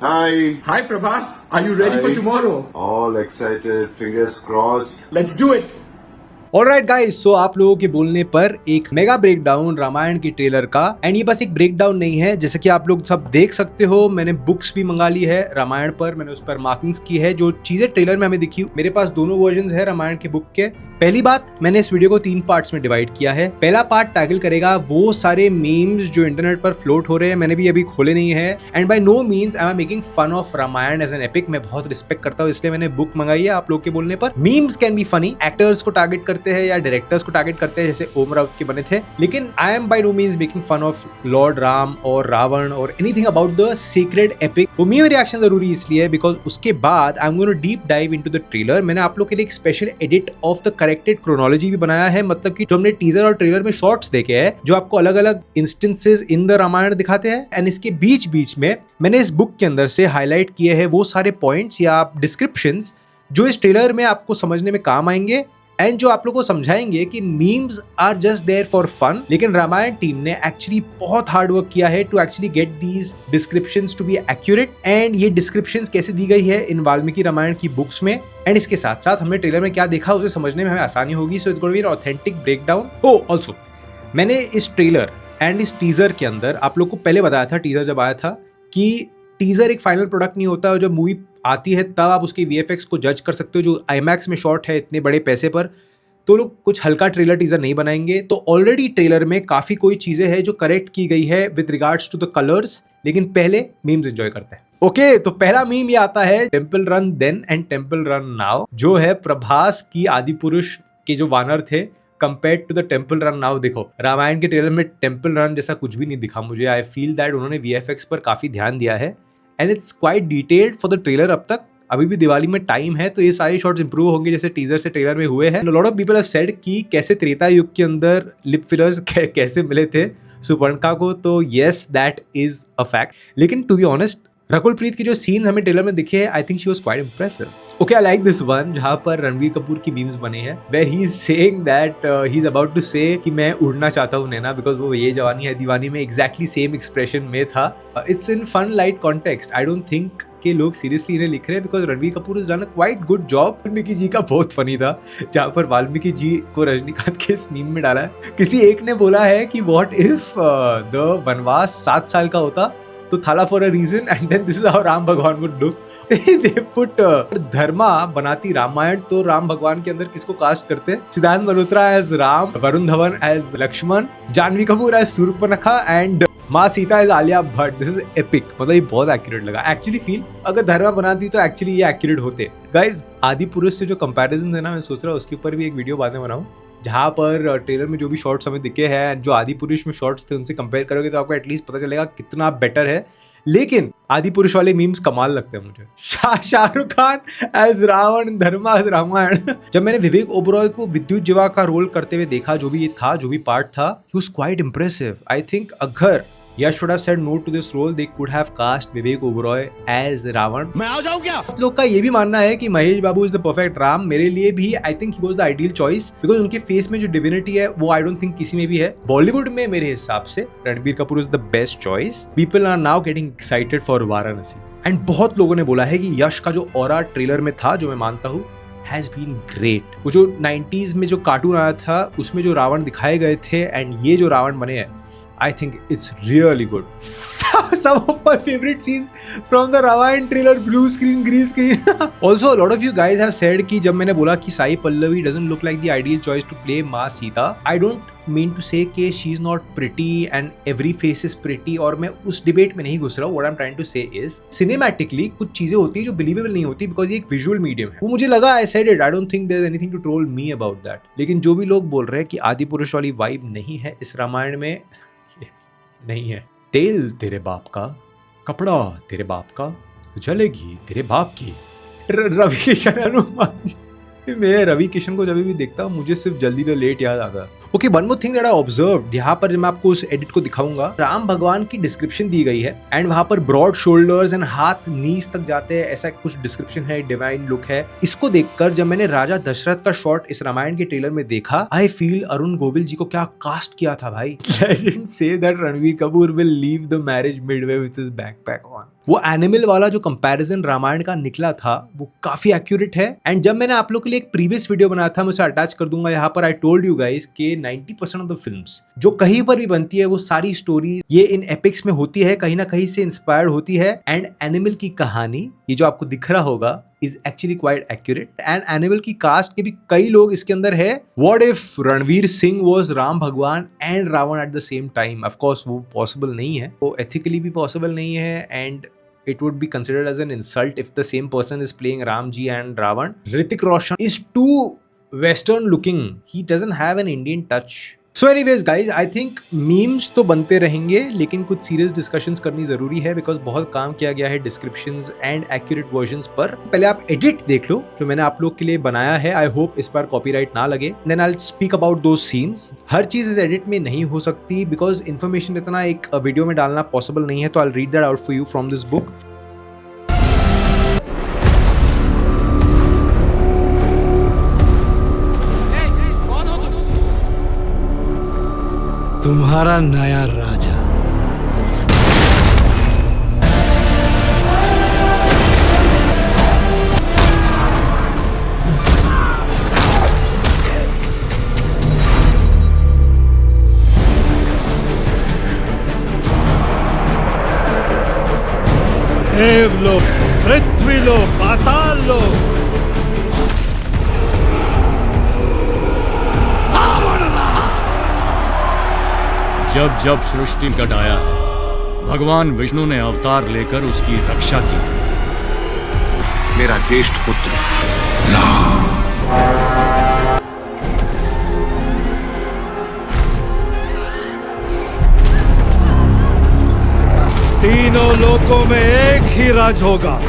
Hi. Hi Prabhas, are you ready for Hi. tomorrow? All excited, fingers crossed. Let's do it. Alright guys, so आप लोगों के बोलने पर एक mega breakdown Ramayan के ट्रेलर का। एंड ये बस एक ब्रेकडाउन नहीं है, जैसे कि आप लोग सब देख सकते हो मैंने बुक्स भी मंगा ली है रामायण पर, मैंने उस पर मार्किंग्स की है। जो चीजें ट्रेलर में हमें दिखी, मेरे पास दोनों वर्जन है रामायण के बुक के। पहली बात, मैंने इस वीडियो को 3 पार्ट्स में डिवाइड किया है। पहला पार्ट टैकल करेगा वो सारे मीम्स जो इंटरनेट पर फ्लोट हो रहे हैं, मैंने भी अभी खोले नहीं है। And by no means I am making fun of Ramayan as an epic. मैं बहुत रिस्पेक्ट करता हूँ, इसलिए मैंने बुक मंगाई है आप लोग के बोलने पर। Memes can be funny, actors को टारगेट करते हैं या डायरेक्टर्स को टारगेट करते हैं, जैसे ओम राउत के बने थे। लेकिन I am by no means making fun of lord Ram और रावण और anything about the secret epic. वो मेरा रिएक्शन जरूरी इसलिए है बिकॉज उसके बाद I am going to deep dive into the trailer. मैंने आप लोग के लिए एक special edit of the corrected chronology भी बनाया है, मतलब कि जो हमने टीजर और ट्रेलर में शॉर्ट्स देखे हैं जो आपको अलग अलग इंस्टेंसेस इन द रामायण दिखाते हैं। एंड इसके बीच बीच में मैंने इस बुक के अंदर से हाईलाइट किए हैं वो सारे पॉइंट्स या डिस्क्रिप्शंस जो इस ट्रेलर में आपको समझने में काम आएंगे एंड जो आप लोगों को समझाएंगे कि memes are just there for fun. लेकिन रामायण टीम ने एक्चुअली बहुत हार्ड वर्क किया है to actually get these descriptions to be accurate. And ये डिस्क्रिप्शंस कैसे दी गई है इन वाल्मीकि रामायण की बुक्स में, एंड इसके साथ साथ हमने ट्रेलर में क्या देखा उसे समझने में हमें आसानी होगी। So it's going to be an authentic breakdown. Oh also मैंने इस ट्रेलर एंड इस टीजर के अंदर आप लोग को पहले बताया था, टीजर जब आया था, कि टीजर एक फाइनल प्रोडक्ट नहीं होता। जब मूवी आती है तब आप उसके VFX को जज कर सकते हो। जो IMAX में शॉट है इतने बड़े पैसे पर, तो लोग कुछ हल्का ट्रेलर टीजर नहीं बनाएंगे। तो ऑलरेडी ट्रेलर में काफी कोई चीजें हैं जो करेक्ट की गई है with regards to the colours. लेकिन पहले मीम्स एंजॉय करते हैं। ओके, तो पहला मीम ये आता है Temple Run then and Temple Run now, जो है प्रभास की आदि पुरुष के जो वानर थे compared to the Temple Run now. देखो रामायण के ट्रेलर में टेम्पल रन जैसा कुछ भी नहीं दिखा मुझे। आई फील दैट उन्होंने VFX पर काफी ध्यान दिया है and it's quite detailed for the trailer. अब तक अभी भी दिवाली में टाइम है, तो ये सारे शॉट्स इंप्रूव होंगे जैसे टीजर से ट्रेलर में हुए हैं। Lot of people have said कि कैसे त्रेता युग के अंदर लिप फिलर्स कैसे मिले थे सुपर्णका को, तो yes that is a fact. लेकिन to be honest, Rakul Preet की जो सीन हमें ट्रेलर में दिखे, I think she was quite impressive. Okay, I like this one जहां पर रणवीर कपूर की मीम्स बने हैं where he is saying that he is about to say कि मैं उड़ना चाहता हूं नैना, बिकॉज वो ये जवानी है दीवानी में एग्जैक्टली सेम एक्सप्रेशन में था। It's in fun light context. I don't think कि लोग सीरियसली इन्हें लिख रहे हैं because Ranbir Kapoor is done a quite good job. Valmiki ji का बहुत फनी था जहां पर वाल्मीकि जी को रजनीकांत के इस मीम में डाला है। किसी एक ने बोला है कि व्हाट इफ द वनवास 7 साल का होता तो Thala for a reason and then this is how Ram भगवान would look. They put Dharma बनाती रामायण, तो राम भगवान के अंदर किसको कास्ट करते हैं? Siddharth Malhotra as Ram, Varun Dhawan as Lakshman, Janhvi Kapoor as Surpanakha and माँ Sita as Alia Bhatt. This is epic. मतलब ये बहुत एक्यूरेट लगा। एक्चुअली फील अगर धर्मा बनाती तो एक्चुअली ये एक्यूरेट होते। गाइज, आदि पुरुष से जो कंपैरिजन है ना, मैं सोच रहा हूँ उसके ऊपर भी एक वीडियो बाद में बनाऊं, जहाँ पर ट्रेलर में जो भी शॉर्ट्स हमें दिखे हैं जो आदि पुरुष में शॉर्ट्स थे उनसे कंपेयर करोगे तो आपको एटलीस्ट पता चलेगा कितना बेटर है। लेकिन आदि पुरुष वाले मीम्स कमाल लगते हैं मुझे। शाहरुख खान एज रावण, धर्मा एज रामायण। जब मैंने विवेक ओबरॉय को विद्युत जीवा का रोल करते हुए देखा, जो भी ये था, जो भी पार्ट था, he was quite impressive. I think अगर Yash should have said no to this role, they could have cast Vivek Oberoi as Ravan. मैं आ जाऊं क्या? आप लोग का ये भी मानना है कि महेश बाबू इज द परफेक्ट राम। मेरे लिए भी I think he was the ideal choice because उनके फेस में जो डिविनिटी है वो आई डोंट थिंक किसी में भी है। बॉलीवुड में मेरे हिसाब से Ranbir Kapoor is the best choice. People are now getting excited for Varanasi and बहुत लोगों ने बोला है कि यश का जो ऑरा ट्रेलर में था, जो मैं मानता हूँ, हैज बीन ग्रेट। वो जो 90s में जो कार्टून आया था उसमें जो रावण दिखाए गए थे एंड ये जो रावण बने हैं, I think it's really good. Some of my favorite scenes from the Ramayana trailer, blue screen, green screen. Also, a lot of you guys have said कि जब मैंने बोला कि Sai Pallavi doesn't look like the ideal choice to play माँ Sita, I don't mean to say कि she is not pretty and every face is pretty, और मैं उस डिबेट में नहीं घुस रहा हूँ। What I'm trying to say is, cinematically कुछ चीजें होती है जो believable नहीं होती because ये एक visual medium है। वो मुझे लगा, I said it, I don't think there's anything to troll me about that. लेकिन जो भी लोग बोल रहे हैं कि आदि पुरुष वाली वाइब नहीं है इस रामायण में, yes, नहीं है। तेल तेरे बाप का, कपड़ा तेरे बाप का, जलेगी तेरे बाप की। रवि किशन, हनुमान जी। मैं रवि किशन को जब भी देखता हूँ मुझे सिर्फ जल्दी द लेट याद आता है। Okay, one more thing that I observed, यहाँ पर जब मैं आपको उस एडिट को दिखाऊंगा, राम भगवान की डिस्क्रिप्शन दी गई है एंड वहां पर ब्रॉड शोल्डर्स एंड हाथ नीज तक जाते हैं, ऐसा कुछ डिस्क्रिप्शन है, डिवाइन लुक है। इसको देखकर जब मैंने राजा दशरथ का शॉट इस रामायण के ट्रेलर में देखा, आई फील अरुण गोविल जी को क्या कास्ट किया था भाई। Legend say that Ranveer Kapoor will leave the marriage Midway with his backpack on. वो एनिमल वाला जो कंपैरिजन रामायण का निकला था वो काफी एक्यूरेट है। एंड जब मैंने आप लोग के लिए एक प्रीवियस वीडियो बनाया था, मैं उसे अटैच कर दूंगा यहाँ पर, आई टोल्ड यू गाइस कि 90% ऑफ द फिल्म्स जो कहीं पर भी बनती है वो सारी स्टोरी ये इन एपिक्स में होती है, कहीं ना कहीं से इंस्पायर्ड होती है। एंड एनिमल की कहानी ये जो आपको दिख रहा होगा is actually quite accurate. And Animal की कास्ट के भी कई लोग इसके अंदर है। What if Ranveer Singh was Ram भगवान and Ravan at the same time? Of course वो पॉसिबल नहीं है, वो एथिकली भी पॉसिबल नहीं है, and it would be considered as an insult if the same person is playing Ramji and Ravan. Hrithik Roshan is too western looking. He doesn't have an Indian touch. So anyways guys, I think memes तो बनते रहेंगे लेकिन कुछ serious discussions करनी जरूरी है, because बहुत काम किया गया है डिस्क्रिप्शंस एंड एक्यूरेट वर्जन्स पर। पहले आप एडिट देख लो जो मैंने आप लोग के लिए बनाया है, आई होप इस पर कॉपीराइट ना लगे। Then I will speak about those scenes. हर चीज इस एडिट में नहीं हो सकती बिकॉज इन्फॉर्मेशन इतना एक वीडियो में डालना पॉसिबल नहीं है, तो I will read that out for you from this book. तुम्हारा नया राजा। देवलोक, पृथ्वीलोक, पाताल लोक, जब जब सृष्टि निकट आया है, भगवान विष्णु ने अवतार लेकर उसकी रक्षा की। मेरा ज्येष्ठ पुत्र राम। तीनों लोकों में एक ही राज होगा।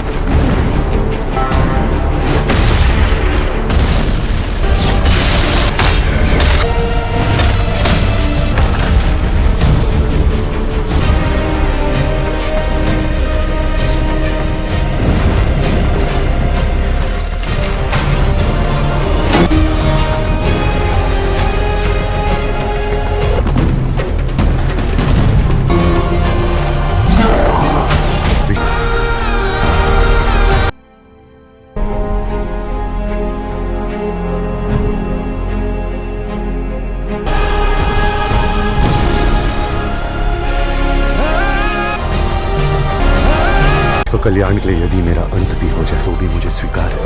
कल्याण के लिए यदि मेरा अंत भी हो जाए तो भी मुझे स्वीकार है।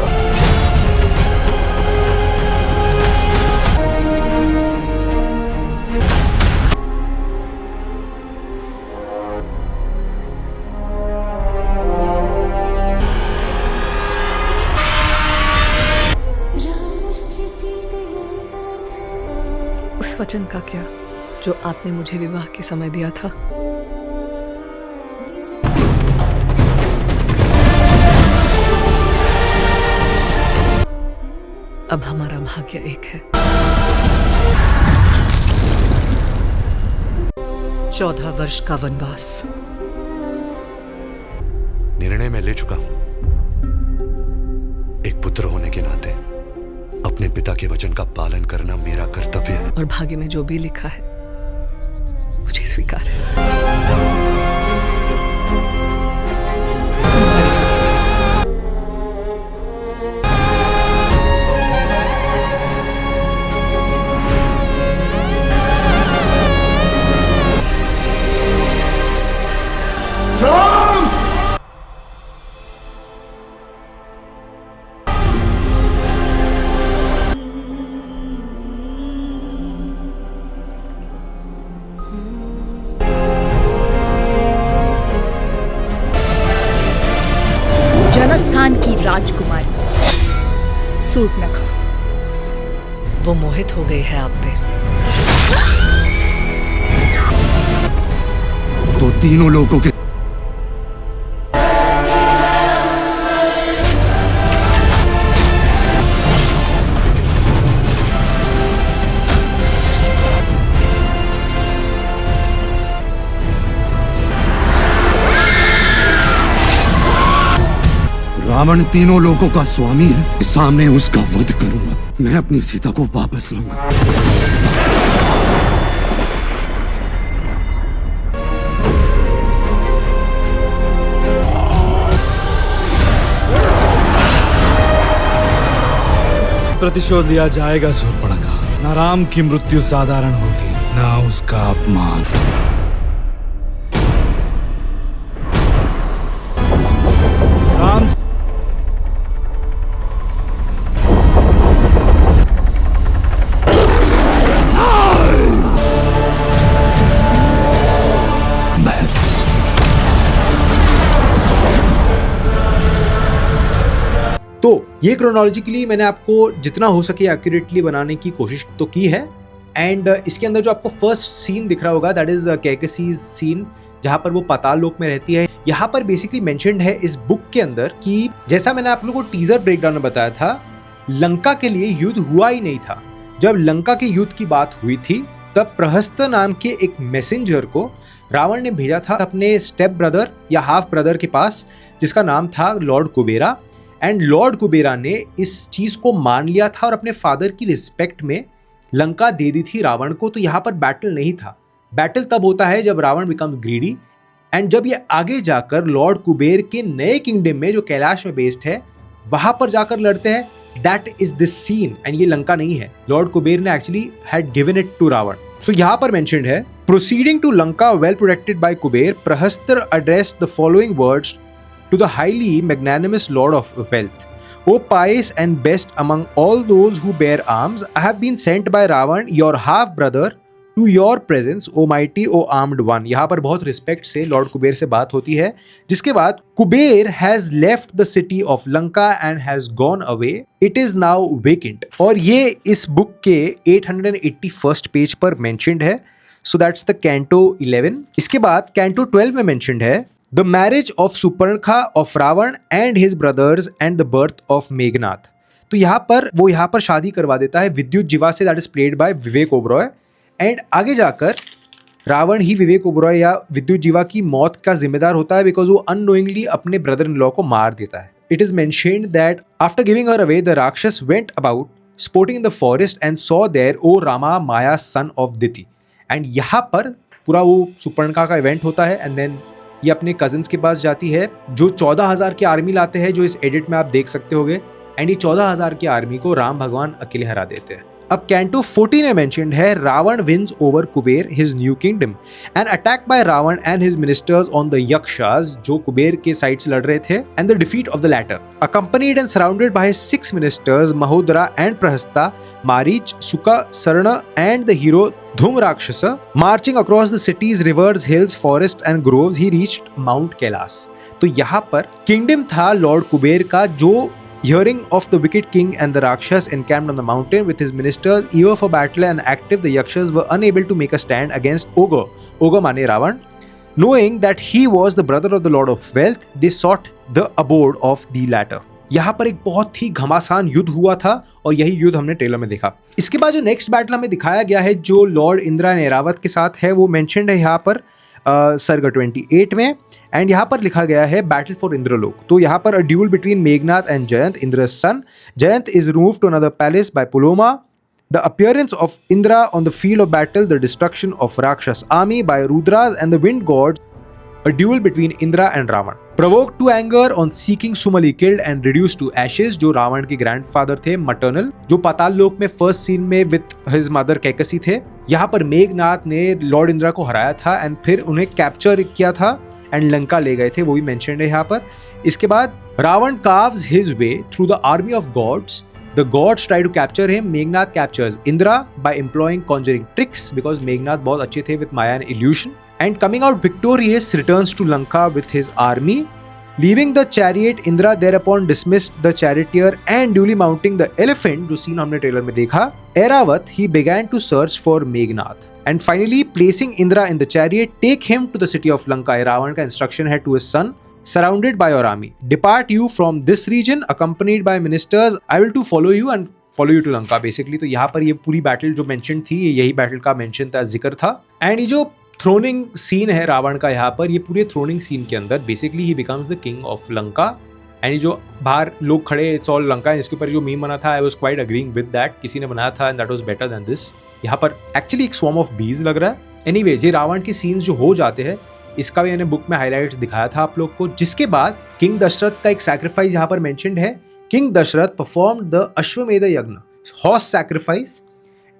उस वचन का क्या जो आपने मुझे विवाह के समय दिया था? अब हमारा भाग्य एक है। 14 वर्ष का वनवास। निर्णय मैं ले चुका हूं। एक पुत्र होने के नाते अपने पिता के वचन का पालन करना मेरा कर्तव्य है। और भाग्य में जो भी लिखा है मुझे स्वीकार है। जनस्थान की राजकुमारी सूर्पनखा, वो मोहित हो गई है आप पे। तो तीनों लोगों के रावण तीनों लोगों का स्वामी है। सामने उसका वध करूंगा। मैं अपनी सीता को वापस लाऊंगा। प्रतिशोध लिया जाएगा शूर्पणखा। ना राम की मृत्यु साधारण होगी, ना उसका अपमान। राम तो ये क्रोनोलॉजिकली मैंने आपको जितना हो सके एक्यूरेटली बनाने की कोशिश तो की है। एंड इसके अंदर जो आपको फर्स्ट सीन दिख रहा होगा दैट इज कैकेसीज सीन, जहाँ पर वो पाताल लोक में रहती है। यहाँ पर बेसिकली मेंशन्ड है इस बुक के अंदर कि जैसा मैंने आप लोगों को टीजर ब्रेकडाउन में बताया था, लंका के लिए युद्ध हुआ ही नहीं था। जब लंका के युद्ध की बात हुई थी तब प्रहस्त नाम के एक मैसेंजर को रावण ने भेजा था अपने स्टेप ब्रदर या हाफ ब्रदर के पास, जिसका नाम था लॉर्ड कुबेरा। एंड लॉर्ड कुबेरा ने इस चीज को मान लिया था और अपने फादर की रिस्पेक्ट में लंका दे दी थी रावण को। तो यहाँ पर बैटल नहीं था। बैटल तब होता है जब रावण बिकम्स ग्रीडी। एंड जब ये आगे जाकर लॉर्ड कुबेर के नए किंगडम में जो कैलाश में बेस्ड है वहां पर जाकर लड़ते हैं, that is this scene. And ये लंका नहीं है, लॉर्ड कुबेर ने actually had given it to Ravana. So यहाँ पर मेंशन्ड है, proceeding to Lanka well protected by Kubera, Prahasta address the following words to the highly magnanimous Lord of Wealth. O pious and best among all those who bear arms, I have been sent by Ravan, your half brother, to your presence, O mighty, O armed one. यहाँ पर बहुत respect से Lord Kuber से बात होती है, जिसके बाद Kuber has left the city of Lanka and has gone away. It is now vacant. और ये इस बुक के 881st पेज पर mentioned है. So that's the Canto 11. इसके बाद Canto 12 में mentioned है The marriage of Surpanakha of Ravan and his brothers and the birth of Meghnad. तो यहाँ पर वो यहाँ पर शादी करवा देता है विद्युत जीवा से, that is played by Vivek Oberoi. And आगे जाकर रावण ही विवेक ओबरॉय या विद्युत जीवा की मौत का जिम्मेदार होता है बिकॉज वो अननोइंगली अपने ब्रदर इन लॉ को मार देता है। It is mentioned that after giving her away the rakshasa went about sporting the forest and saw there o Rama Maya son of Diti. And यहाँ पर पूरा वो सुपर्णखा का इवेंट होता है। एंड देन ये अपने कजिन्स के पास जाती है जो 14,000 की आर्मी लाते हैं, जो इस एडिट में आप देख सकते होगे। एंड ये 14,000 की आर्मी को राम भगवान अकेले हरा देते हैं। अब कैंटो 14 में मेंशन्ड है, Ravana wins over Kubera his new kingdom and attack by Ravana and his ministers on the Yakshas, जो कुबेर के साइड से लड़ रहे थे, and the defeat of the latter. Accompanied and surrounded by 6 ministers Mahodara and Prahasta, Maricha, Suka, Sarana and the hero Dhumraksha, marching across the cities, rivers, hills, forest and groves, he reached mount Kailash. तो यहाँ पर kingdom था लॉर्ड कुबेर का, जो hearing of the wicked king and the Rakshas encamped on the mountain with his ministers eager for battle and active, the Yakshas were unable to make a stand against Ogre. Ogre माने Ravan. Knowing that he was the brother of the Lord of Wealth, they sought the abode of the latter. यहाँ पर एक बहुत ही घमासान युद्ध हुआ था और यही युद्ध हमने ट्रेलर में देखा। इसके बाद जो नेक्स्ट बैटल हमें दिखाया गया है जो लॉर्ड इंद्रा ने एरावत के साथ है, वो मेंशन्ड है यहाँ पर सर्ग 28 में। एंड यहाँ पर लिखा गया है बैटल फॉर इंद्रलोक। तो यहाँ पर a duel between Meghnath and Jayant, Indra's son. Jayant is removed to another palace by Puloma. The appearance of Indra on the field of battle, the destruction of rakshasa army by Rudras and the wind gods, a duel between Indra and Ravan. Provoked to anger on seeking Sumali killed and reduced to ashes, जो रावण के grandfather थे maternal, जो पाताल लोक में first scene में with his mother Kaikesi थे। यहाँ पर मेघनाथ ने लॉर्ड इंद्रा को हराया था एंड फिर उन्हें कैप्चर किया था एंड लंका ले गए थे, वो भी मेंशन्ड है यहाँ पर। इसके बाद Ravan carves his way through the army of gods. The gods try to capture him. Meghnad captures Indra by employing conjuring tricks because Meghnad बहुत अच्छे थे with Maya and illusion. And coming out victorious, returns to Lanka with his army. Leaving the chariot, Indra thereupon dismissed the charioteer and duly mounting the elephant, जो scene हमने trailer में देखा, Airavat, he began to search for Meghnad. And finally, placing Indra in the chariot, take him to the city of Lanka. Ravan का instruction है to his son, surrounded by your army. Depart you from this region, accompanied by ministers. I will to follow you and follow you to Lanka. Basically, तो यहाँ पर ये पूरी battle जो mention थी, यही बैटल का मेंशन था, जिक्र था। एंड ये जो थ्रोनिंग सीन है रावण का यहाँ पर, ये पूरे थ्रोनिंग सीन के अंदर basically he becomes the king of Lanka. And ये जो बाहर लोग खड़े, इट्स ऑल लंका, इसके ऊपर जो मीम बना था, I was quite agreeing with that, किसी ने बनाया था and that was better than this. यहाँ पर एक्चुअली एक स्वॉर्म ऑफ बीज लग रहा है। एनीवेज, ये रावण के सीन्स जो हो जाते हैं, इसका भी मैंने बुक में हाईलाइट्स दिखाया था आप लोग को। जिसके बाद किंग दशरथ का एक सैक्रिफाइस यहाँ पर मेंशन्ड है। किंग दशरथ परफॉर्म्ड द अश्वमेध यज्ञ horse sacrifice,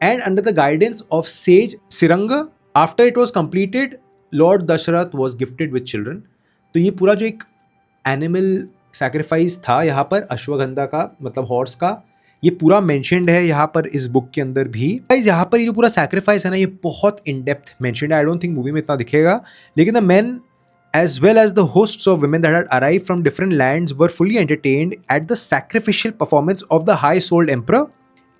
and under the guidance of sage Siranga, after it was completed, Lord Dashrath was gifted with children. तो ये पूरा जो एक एनिमल सैक्रिफाइस था यहाँ पर अश्वगंधा का, मतलब हॉर्स का, ये पूरा मेंशन्ड है यहाँ पर इस बुक के अंदर भी। गाइस यहाँ पर ये जो पूरा सैक्रिफाइस है ना, ये बहुत इन डेप्थ मेंशन्ड है। आई डोंट थिंक मूवी में इतना दिखेगा, लेकिन the main as well as the hosts of women that had arrived from different lands were fully entertained at the sacrificial performance of the high-souled emperor,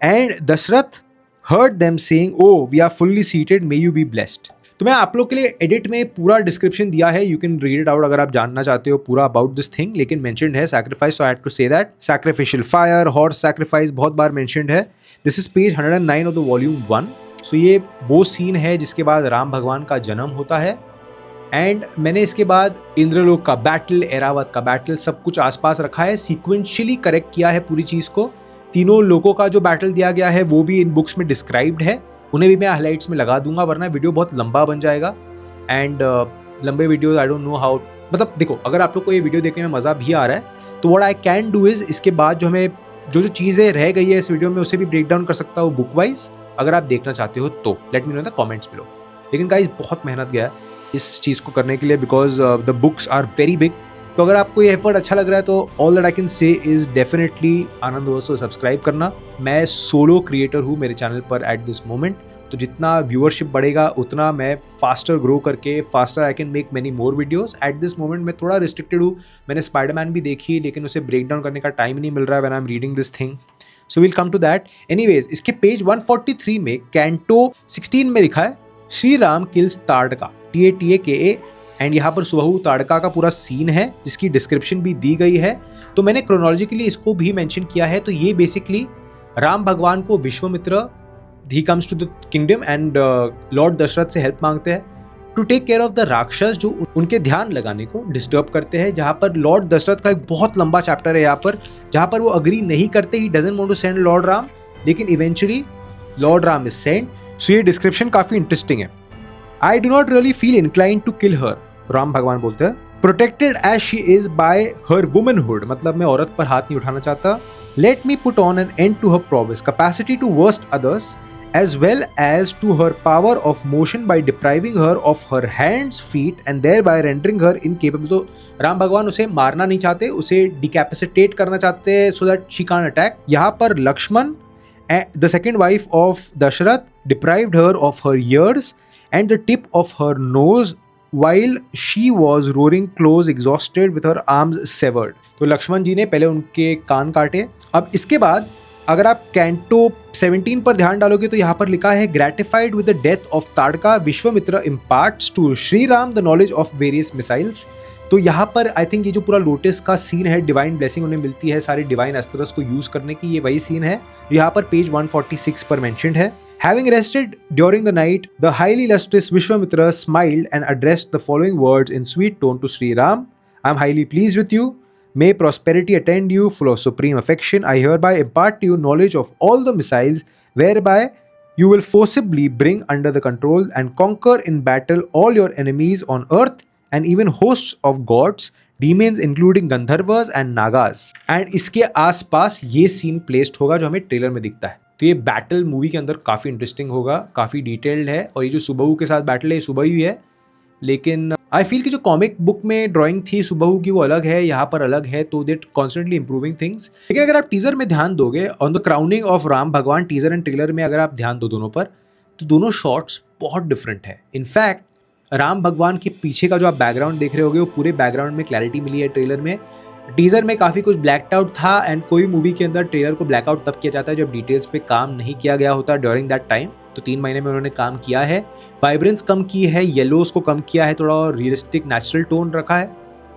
and Dashrath heard them saying, "Oh, we are fully seated, may you be blessed." तो मैं आप लोग के लिए edit में पूरा description दिया है, you can read it out अगर आप जानना चाहते हो पूरा अबाउट दिस थिंग, लेकिन मेंशन्ड है sacrifice, so I had to say that. Sacrificial fire, horse sacrifice बहुत बार मेंशन्ड है। This is page 109 of the volume 1। So ये वो सीन है जिसके बाद राम भगवान का जन्म होता है, एंड मैंने इसके बाद इंद्रलोक का बैटल, एरावत का बैटल, सब कुछ आसपास रखा है, सीक्वेंशियली करेक्ट किया है पूरी चीज़ को। तीनों लोगों का जो बैटल दिया गया है वो भी इन बुक्स में डिस्क्राइब्ड है, उन्हें भी मैं हाइलाइट्स में लगा दूंगा, वरना वीडियो बहुत लंबा बन जाएगा। एंड लंबे video I don't know how, मतलब देखो अगर आप लोग को ये वीडियो देखने में मज़ा भी आ रहा है तो what I can do is, इसके बाद जो हमें जो चीज़ें रह गई है इस वीडियो में उसे भी ब्रेक डाउन कर सकता हूँ बुक वाइज, अगर आप देखना चाहते हो तो late me no in the comments below. लेकिन गाइस बहुत मेहनत गया है इस चीज़ को करने के लिए, because the books are very big. तो अगर आपको ये एफर्ट अच्छा लग रहा है तो all that I can say is definitely Anand verse को सब्सक्राइब करना। मैं सोलो क्रिएटर हूँ मेरे चैनल पर एट दिस मोमेंट, तो जितना व्यूअरशिप बढ़ेगा उतना मैं फास्टर ग्रो करके faster I can make many more videos. At this moment मैं थोड़ा रिस्ट्रिक्टेड हूँ, मैंने स्पाइडरमैन भी देखी लेकिन उसे ब्रेक डाउन करने का टाइम नहीं मिल रहा है when I am reading this thing, so will come to that. Anyways इसके पेज 143 में कैंटो 16 में लिखा है Shri Ram kills Tadaka, TATAKA, and यहाँ पर सुबहू ताड़का का पूरा सीन है जिसकी डिस्क्रिप्शन भी दी गई है। तो मैंने क्रोनोलॉजिकली इसको भी मेंशन किया है। तो ये बेसिकली राम भगवान को Vishwamitra, he comes to the kingdom and lord Dashrath से हेल्प मांगते हैं to take care of the rakshas जो उनके ध्यान लगाने को डिस्टर्ब करते हैं। जहाँ पर लॉर्ड दशरथ का एक बहुत लंबा चैप्टर है यहाँ पर, जहाँ पर वो अग्री नहीं करते, he doesn't want to send lord Ram, लेकिन eventually lord Ram is send. So ये डिस्क्रिप्शन काफी इंटरेस्टिंग है। I do not really feel inclined to kill her, Ram भगवान बोलते हैं, protected as she is by her womanhood, मतलब मैं औरत पर हाथ नहीं उठाना चाहता। Let me put on an end to her prowess capacity to worst others as well as to her power of motion by depriving her of her hands, feet and thereby rendering her incapable। तो राम भगवान उसे मारना नहीं चाहते, उसे डिकैपेसिटेट करना चाहते हैं so that she can't attack। यहाँ पर Lakshman, the second wife of Dashrath, deprived her of her ears and the tip of her nose while she was roaring close exhausted with her arms severed। तो लक्ष्मण जी ने पहले उनके कान काटे। अब इसके बाद अगर आप कैंटो 17 पर ध्यान डालोगे तो यहाँ पर लिखा है gratified with the death of Tadaka Vishwamitra imparts to Shri Ram the knowledge of various missiles. तो यहाँ पर आई थिंक ये जो पूरा लोटस का सीन है, डिवाइन ब्लेसिंग उन्हें मिलती है सारे डिवाइन अस्त्रस को यूज करने की, ये वही सीन है यहाँ पर पेज 146 पर मेंशन्ड है। Having rested during the night, the highly illustrious Vishwamitra smiled and addressed the following words in sweet tone to Sri Ram. I am highly pleased with you. May prosperity attend you, full of supreme affection. I hereby impart to you knowledge of all the missiles whereby you will forcibly bring under the control and conquer in battle all your enemies on earth and even hosts of gods, demons including Gandharvas and Nagas. And इसके आसपास ये scene placed होगा जो हमें trailer में दिखता है। तो ये बैटल मूवी के अंदर काफ़ी इंटरेस्टिंग होगा, काफ़ी डिटेल्ड है, और ये जो सुबहू के साथ बैटल है सुबह ही है, लेकिन आई फील कि जो कॉमिक बुक में ड्राइंग थी सुबहू की वो अलग है, यहाँ पर अलग है, तो देट कॉन्स्टेंटली इंप्रूविंग थिंग्स। लेकिन अगर आप टीजर में ध्यान दोगे on the crowning of Ram भगवान, टीजर एंड ट्रेलर में अगर आप ध्यान दो दोनों पर, तो दोनों शॉट्स बहुत डिफरेंट है। इनफैक्ट राम भगवान के पीछे का जो आप बैकग्राउंड देख रहे होगे वो पूरे बैकग्राउंड में क्लैरिटी मिली है ट्रेलर में। टीजर में काफ़ी कुछ ब्लैकड आउट था, एंड कोई मूवी के अंदर ट्रेलर को ब्लैकआउट तब किया जाता है जब डिटेल्स पे काम नहीं किया गया होता ड्यूरिंग दैट टाइम। तो 3 महीने में उन्होंने काम किया है, वाइब्रेंस कम की है, येलोस को कम किया है, थोड़ा और रियलिस्टिक नेचुरल टोन रखा है,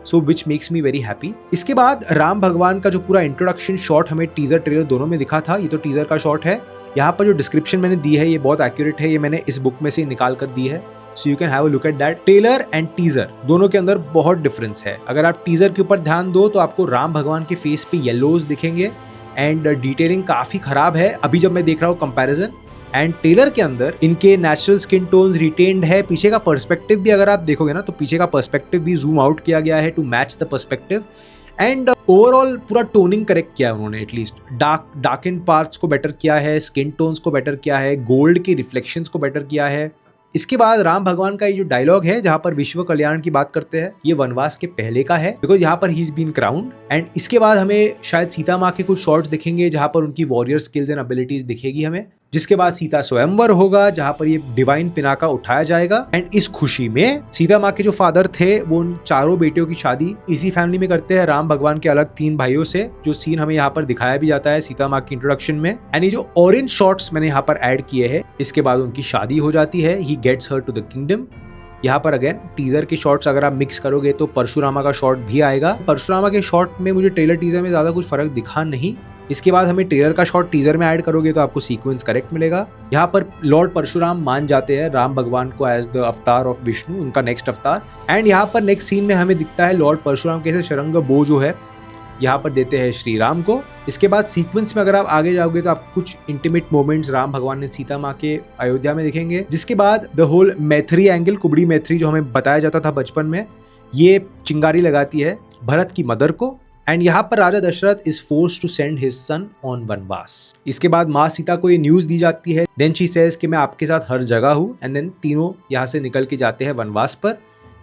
so which makes me very happy. इसके बाद राम भगवान का जो पूरा इंट्रोडक्शन शॉट हमें टीजर ट्रेलर दोनों में दिखा था, ये तो टीजर का शॉट है। यहाँ पर जो डिस्क्रिप्शन मैंने दी है ये बहुत एक्यूरेट है, ये मैंने इस बुक में से निकाल कर दी है, सो you can have a look at that. Trailer and teaser दोनों के अंदर बहुत डिफरेंस है। अगर आप टीजर के ऊपर ध्यान दो तो आपको राम भगवान के फेस पे येलोज दिखेंगे एंड डिटेलिंग काफ़ी ख़राब है अभी जब मैं देख रहा हूँ कंपैरिजन। एंड ट्रेलर के अंदर इनके नेचुरल स्किन टोन्स रिटेन्ड है। पीछे का पर्सपेक्टिव भी अगर आप देखोगे ना तो पीछे का पर्सपेक्टिव भी जूम आउट किया गया है to match the perspective. And overall पूरा टोनिंग करेक्ट किया है उन्होंने, एटलीस्ट डार्क एंड पार्ट्स को बेटर किया है, स्किन टोन्स को बेटर किया है, गोल्ड के रिफ्लेक्शंस को बेटर किया है। इसके बाद राम भगवान का ये जो डायलॉग है जहां पर विश्व कल्याण की बात करते हैं, ये वनवास के पहले का है, बिकॉज यहाँ पर he is been crowned. And इसके बाद हमें शायद सीता माँ के कुछ शॉट्स दिखेंगे जहां पर उनकी वॉरियर स्किल्स एंड एबिलिटीज दिखेगी हमें, जिसके बाद सीता स्वयंवर होगा जहां पर ये डिवाइन पिनाका उठाया जाएगा। एंड इस खुशी में सीता माँ के जो फादर थे वो उन चारों बेटियों की शादी इसी फैमिली में करते हैं, राम भगवान के अलग 3 भाइयों से, जो सीन हमें यहाँ पर दिखाया भी जाता है सीता माँ की इंट्रोडक्शन में। एंड ये जो ऑरेंज शॉट्स मैंने यहाँ पर ऐड किए हैं, इसके बाद उनकी शादी हो जाती है, he gets her to the kingdom. यहाँ पर अगेन टीजर के शॉट्स अगर आप मिक्स करोगे तो परशुरामा का शॉट भी आएगा। परशुरामा के शॉट में मुझे ट्रेलर टीजर में ज्यादा कुछ फर्क दिखा नहीं। इसके बाद हमें ट्रेलर का शॉट टीजर में ऐड करोगे तो आपको सीक्वेंस करेक्ट मिलेगा। यहाँ पर लॉर्ड परशुराम मान जाते हैं राम भगवान को एज द अवतार ऑफ विष्णु, उनका नेक्स्ट अवतार। एंड यहाँ पर नेक्स्ट सीन में हमें दिखता है लॉर्ड परशुराम कैसे शरंग बो जो है यहाँ पर देते हैं श्री राम को। इसके बाद सीक्वेंस में अगर आप आगे जाओगे तो आपको कुछ इंटीमेट मोमेंट्स राम भगवान ने सीता माँ के अयोध्या में दिखेंगे। जिसके बाद द होल मैथिरी एंगल, कुबड़ी मैथिरी जो हमें बताया जाता था बचपन में, ये चिंगारी लगाती है भरत की मदर को। एंड यहाँ पर Raja Dasharatha is force to send his son on vanvas. इसके बाद माँ सीता को ये न्यूज दी जाती है, देन शी सेज कि मैं आपके साथ हर जगह हूँ। एंड देन तीनों यहाँ से निकल के जाते हैं वनवास पर।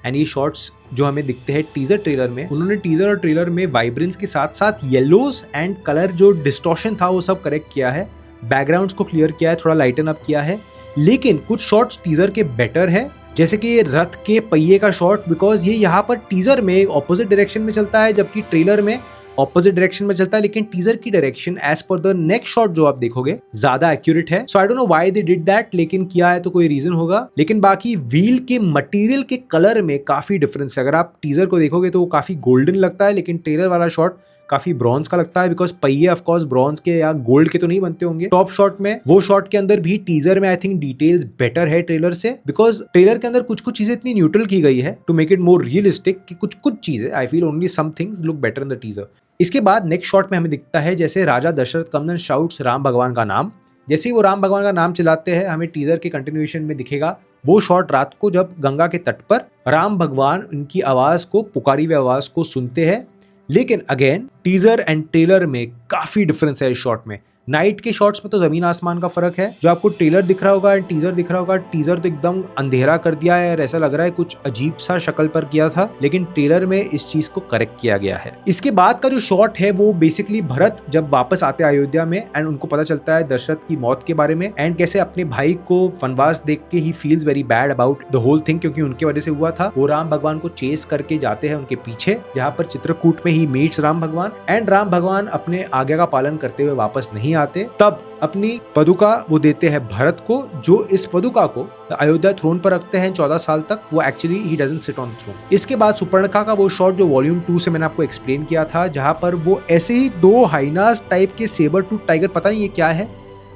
एंड ये शॉट्स जो हमें दिखते हैं टीजर ट्रेलर में, उन्होंने टीजर और ट्रेलर में वाइब्रेंस के साथ साथ येलोज एंड कलर जो डिस्टॉर्शन था वो सब करेक्ट किया है, बैकग्राउंड्स को क्लियर किया है, थोड़ा लाइटन अप किया है। लेकिन कुछ शॉट्स टीजर के बेटर है, जैसे कि ये रथ के पहिए का शॉट, बिकॉज ये यहाँ पर टीजर में ऑपोजिट डायरेक्शन में चलता है जबकि ट्रेलर में ऑपोजिट डायरेक्शन में चलता है, लेकिन टीजर की direction as per the next shot जो आप देखोगे ज्यादा एक्यूरेट है। So I don't know why they did that, लेकिन किया है तो कोई रीजन होगा। लेकिन बाकी व्हील के मटेरियल के कलर में काफी डिफरेंस है। अगर आप टीजर को देखोगे तो वो काफी गोल्डन लगता है, लेकिन ट्रेलर वाला शॉट काफी ब्रॉन्ज का लगता है, बिकॉज पहिए ऑफ कोर्स ब्रॉन्ज के या गोल्ड के तो नहीं बनते होंगे। टॉप शॉट में वो शॉट के अंदर भी टीजर में आई थिंक डिटेल्स बेटर है ट्रेलर से, बिकॉज ट्रेलर के अंदर कुछ कुछ चीजें इतनी न्यूट्रल की गई है to make it more realistic कि कुछ कुछ चीजें I feel only some things look better in the teaser. इसके बाद नेक्स्ट शॉट में हमें दिखता है जैसे राजा Dasharatha comes and shouts Ram भगवान का नाम। जैसे ही वो राम भगवान का नाम चिल्लाते हैं, हमें टीजर के कंटिन्यूएशन में दिखेगा वो शॉट रात को जब गंगा के तट पर राम भगवान उनकी आवाज को, पुकारी हुई आवाज को सुनते हैं। लेकिन अगेन टीजर एंड ट्रेलर में काफी डिफरेंस है इस शॉट में। नाइट के शॉट्स में तो जमीन आसमान का फर्क है, जो आपको ट्रेलर दिख रहा होगा एंड टीजर दिख रहा होगा। टीजर तो एकदम अंधेरा कर दिया है और ऐसा लग रहा है कुछ अजीब सा शक्ल पर किया था, लेकिन ट्रेलर में इस चीज को करेक्ट किया गया है। इसके बाद का जो शॉट है वो बेसिकली भरत जब वापस आते हैं अयोध्या में एंड उनको पता चलता है दशरथ की मौत के बारे में, एंड कैसे अपने भाई को वनवास देख के he feels very bad about the whole thing, क्योंकि उनके वजह से हुआ था। वो राम भगवान को चेस करके जाते हैं उनके पीछे, जहाँ पर चित्रकूट में ही मीट्स राम भगवान। एंड राम भगवान अपने आज्ञा का पालन करते हुए वापस नहीं आते। तब अपनी पदुका वो देते हैं भरत को, जो इस पदुका को अयोध्या थ्रोन पर रखते हैं 14 साल तक। वो actually he doesn't sit on throne. इसके बाद सुपर्णखा का वो शॉट जो वॉल्यूम 2 से मैंने आपको एक्सप्लेन किया था, जहां पर वो ऐसे ही 2 हाइनास टाइप के सेबर टूथ टाइगर, पता नहीं ये क्या है,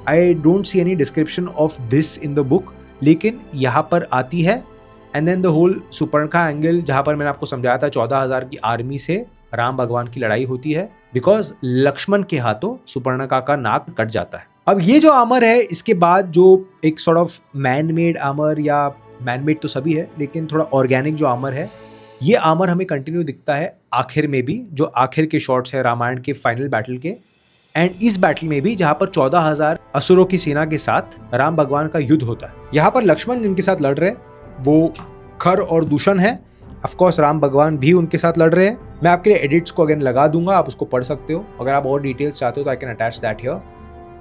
I don't see any description of this in the book, लेकिन यहाँ पर आती है। And then the whole Surpanakha angle, जहां पर मैंने आपको समझाया था 14,000 की आर्मी से राम भगवान की लड़ाई होती है, बिकॉज लक्ष्मण के हाथों सुपर्णखा का नाक कट जाता है। अब ये जो आर्मर है, इसके बाद जो एक sort of man made armour, या मैन मेड तो सभी है लेकिन थोड़ा ऑर्गेनिक जो आर्मर है, ये आर्मर हमें कंटिन्यू दिखता है आखिर में भी, जो आखिर के शॉट्स है रामायण के फाइनल बैटल के। एंड इस बैटल में भी जहां पर 14,000 असुरों की सेना के साथ राम भगवान का युद्ध होता है। यहाँ पर लक्ष्मण जिनके साथ लड़ रहे वो खर और दूषण है। ऑफ कोर्स राम भगवान भी उनके साथ लड़ रहे हैं। मैं आपके लिए एडिट्स को अगेन लगा दूंगा, आप उसको पढ़ सकते हो। अगर आप और डिटेल्स चाहते हो तो I can attach that here.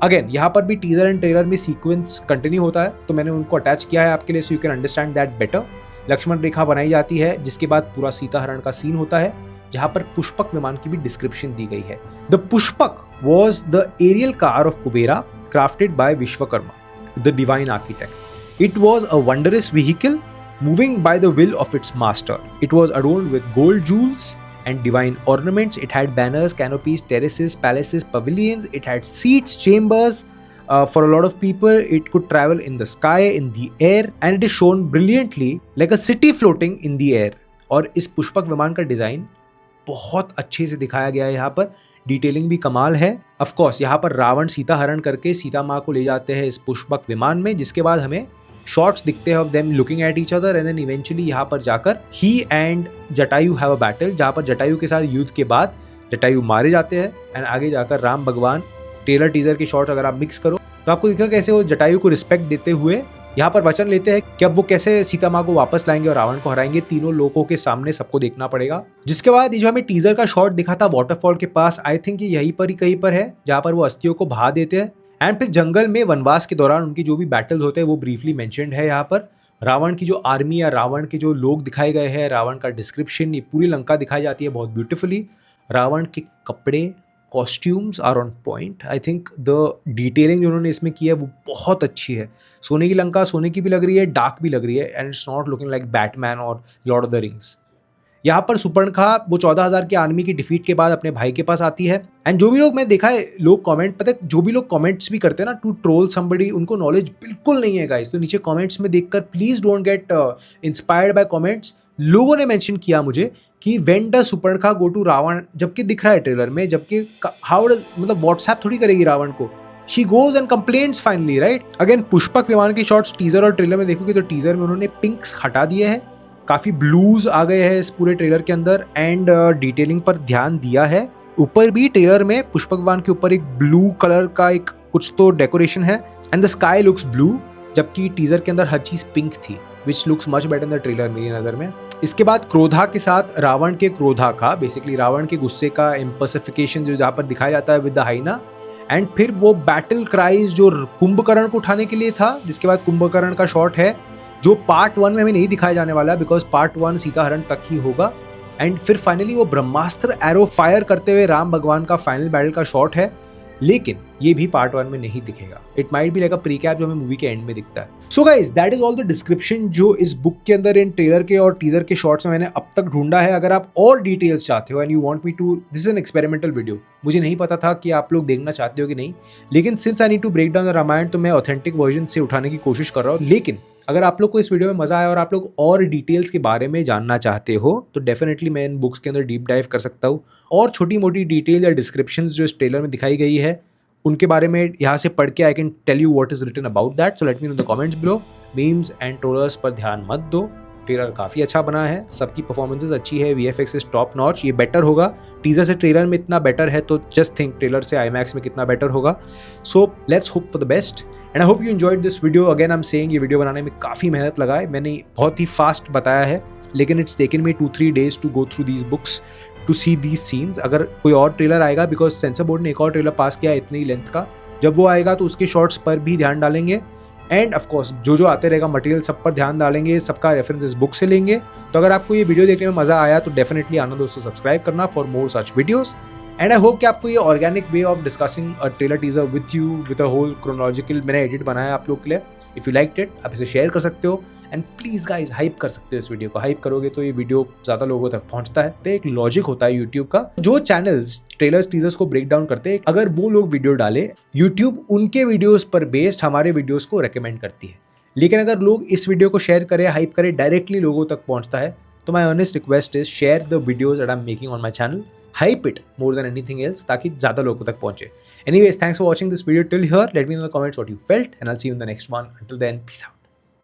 Again यहाँ पर भी टीजर एंड ट्रेलर में सीक्वेंस कंटिन्यू होता है, तो मैंने उनको अटैच किया है आपके लिए, so you can understand that better. Lakshman rekha बनाई जाती है, जिसके बाद पूरा सीता हरण का सीन होता है, जहां पर पुष्पक विमान की भी डिस्क्रिप्शन दी गई है। The Pushpak was the aerial car of Kubera crafted by Vishwakarma, the divine architect. It was a wondrous vehicle moving by the will of its master. It was adorned with gold jewels and divine ornaments. It had banners, canopies, terraces, palaces, pavilions. It had seats, chambers for a lot of people. It could travel in the sky, in the air, and it is shown brilliantly like a city floating in the air. और इस पुष्पक विमान का design बहुत अच्छे से दिखाया गया है। यहाँ पर डिटेलिंग भी कमाल है। ऑफ कोर्स यहाँ पर रावण सीता हरण करके सीता माँ को ले जाते हैं इस पुष्पक विमान में, जिसके बाद हमें शॉट्स दिखते हैं of them looking at each other, and then eventually यहाँ पर जाकर he and Jatayu have a battle, जहाँ पर जटायु के साथ युद्ध के बाद जटायु मारे जाते हैं एंड आगे जाकर राम भगवान ट्रेलर टीजर के शॉट्स अगर आप मिक्स करो तो आपको दिखेगा कैसे वो जटायु को रिस्पेक्ट देते हुए यहाँ पर वचन लेते हैं कि अब वो कैसे सीता माँ को वापस लाएंगे और रावण को हराएंगे, तीनों लोगों के सामने सबको देखना पड़ेगा। जिसके बाद ये जो हमें टीजर का शॉट दिखा था वाटरफॉल के पास, आई थिंक ये यहीं पर ही कहीं पर है जहाँ पर वो अस्थियों को बहा देते हैं एंड फिर जंगल में वनवास के दौरान उनकी जो भी बैटल होते हैं वो ब्रीफली मेंशन्ड है। यहाँ पर रावण की जो आर्मी या रावण के जो लोग दिखाए गए हैं, रावण का डिस्क्रिप्शन, ये पूरी लंका दिखाई जाती है बहुत ब्यूटीफुली। रावण के कपड़े, costumes are on point. I think the detailing जो उन्होंने इसमें की है वो बहुत अच्छी है। सोने की लंका सोने की भी लग रही है, डार्क भी लग रही है and it's not looking like Batman और लॉर्ड ऑफ द रिंग्स। यहाँ पर सुपर्णखा वो 14,000 की आर्मी की डिफीट के बाद अपने भाई के पास आती है एंड जो भी लोग मैं देखा है लोग कमेंट, पता है जो भी लोग कमेंट्स भी करते हैं ना टू ट्रोल समबडी, उनको नॉलेज बिल्कुल नहीं है गाइस। तो नीचे कमेंट्स में देखकर please don't get inspired by comments. लोगों ने मेंशन किया मुझे कि when does Surpanakha go to Ravan, जबकि दिख रहा है ट्रेलर में, जबकि हाउ डज, मतलब व्हाट्सएप थोड़ी करेगी रावण को। She goes and complaints finally, right. Again Pushpak विमान के शॉट्स टीजर और ट्रेलर में देखोगे तो टीजर में उन्होंने पिंक्स हटा दिए हैं, काफी ब्लूज आ गए हैं इस पूरे ट्रेलर के अंदर एंड डिटेलिंग पर ध्यान दिया है। ऊपर भी ट्रेलर में पुष्पक विमान के ऊपर एक ब्लू कलर का एक कुछ तो डेकोरेशन है and the sky looks blue, जबकि टीजर के अंदर हर चीज पिंक थी which looks much better in the trailer मेरी नजर में। इसके बाद क्रोधा के साथ रावण के क्रोधा का, बेसिकली रावण के गुस्से का इम्पर्सिफिकेशन जो जहाँ पर दिखाया जाता है विद द हाइना एंड फिर वो बैटल क्राइज जो कुंभकर्ण को उठाने के लिए था, जिसके बाद कुंभकर्ण का शॉट है जो पार्ट 1 में हमें नहीं दिखाया जाने वाला बिकॉज पार्ट 1 सीता हरण तक ही होगा एंड फिर फाइनली वो ब्रह्मास्त्र एरो फायर करते हुए राम भगवान का फाइनल बैटल का शॉट है, लेकिन ये भी पार्ट 1 में नहीं दिखेगा। It might be like a precap जो हमें मूवी के एंड में दिखता है। So guys that is all the description जो इस बुक के अंदर इन ट्रेलर के और टीजर के शॉट्स में मैंने अब तक ढूंढा है। अगर आप और डिटेल्स चाहते हो and you want me to, this is an experimental video, मुझे नहीं पता था कि आप लोग देखना चाहते हो कि नहीं, लेकिन since I need to break down the Ramayana तो मैं ऑथेंटिक वर्जन से उठाने की कोशिश कर रहा हूँ। लेकिन अगर आप लोग को इस वीडियो में मजा आया और आप लोग और डिटेल्स के बारे में जानना चाहते हो तो डेफिनेटली मैं इन बुक्स के अंदर डीप डाइव कर सकता हूँ और छोटी मोटी डिटेल या डिस्क्रिप्शंस जो इस ट्रेलर में दिखाई गई है उनके बारे में यहाँ से पढ़ के I can tell you what is written about that. So let me know the comments below. Memes and trollers पर ध्यान मत दो, ट्रेलर काफ़ी अच्छा बना है, सबकी परफॉर्मेंसेज अच्छी है, VFX इज टॉप नॉच। ये बेटर होगा, टीजर से ट्रेलर में इतना बेटर है तो जस्ट थिंक ट्रेलर से IMAX में कितना बेटर होगा। So let's hope for the best and I hope you enjoyed this video. Again I am saying ये वीडियो बनाने में काफ़ी मेहनत लगा है, मैंने बहुत ही फास्ट बताया है लेकिन it's taken me 2-3 days to go through these books to see these scenes. अगर कोई और ट्रेलर आएगा, बिकॉज सेंसर बोर्ड ने एक और ट्रेलर पास किया है इतनी ही लेंथ का, जब वो आएगा तो उसके शॉर्ट्स पर भी ध्यान डालेंगे एंड ऑफ कोर्स जो आते रहेगा मटेरियल सब पर ध्यान डालेंगे, सबका रेफरेंस इस बुक से लेंगे। तो अगर आपको ये वीडियो देखने में मजा आया तो डेफिनेटली आना दोस्तों सब्सक्राइब करना for more such videos and I hope कि आपको ये organic way of discussing a trailer teaser with you with a whole chronological मैंने एडिट बनाया आप लोग के लिए। इफ यू लाइक्ड इट आप इसे शेयर कर सकते हो एंड प्लीज गाइज हाइप कर सकते हो इस वीडियो को। हाइप करोगे तो ये वीडियो ज्यादा लोगों तक पहुंचता है। तो एक लॉजिक होता है यूट्यूब का, जो चैनल्स ट्रेलर्स टीजर्स को ब्रेक डाउन करते हैं, अगर वो लोग वीडियो डाले यूट्यूब उनके वीडियोस पर बेस्ड हमारे वीडियोस को रेकमेंड करती है। लेकिन अगर लोग इस वीडियो को शेयर करें, हाइप करें, डायरेक्टली लोगों तक पहुंचता है। तो my earnest request is share the videos that I am making on my channel, hype it more than anything else ताकि ज़्यादा लोगों तक पहुंचे। Anyways, thanks for watching this video till here. Let me know in the comments what you felt and I'll see you in the next one. Until then, peace out.